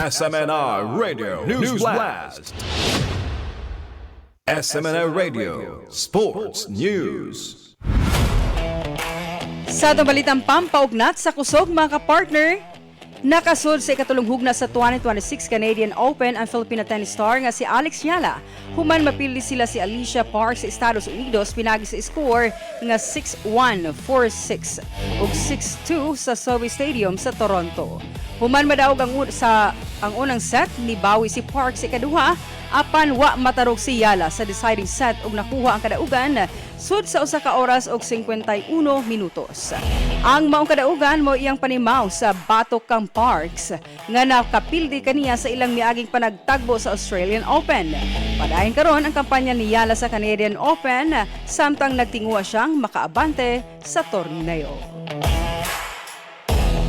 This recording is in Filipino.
SMNR Radio News Blast. SMNR Radio Sports News. Sa balitang pampaugnat sa kusog mga kapartner, nakasulod sa Ikatulong Hugna sa 2026 Canadian Open ang Filipina tennis star nga si Alex Eala. Human mapildi sila si Alycia Parks sa Estados Unidos pinaagi sa iskor nga 6-1, 4-6 ug 6-2 sa Sobeys Stadium sa Toronto. Human madaog ang unang set, nibawi si Parks sa ikaduha, apan wa matarog si Eala sa deciding set ug nakuha ang kadaugan sud sa usa ka oras ug 51 minutos. Ang maong kadaugan mo iyang panimalos sa batok kang Parks nga nakapildi kaniya sa ilang miaging panagtagbo sa Australian Open. Padayon karon ang kampanya ni Eala sa Canadian Open samtang nagtinguha siyang makaabante sa torneo.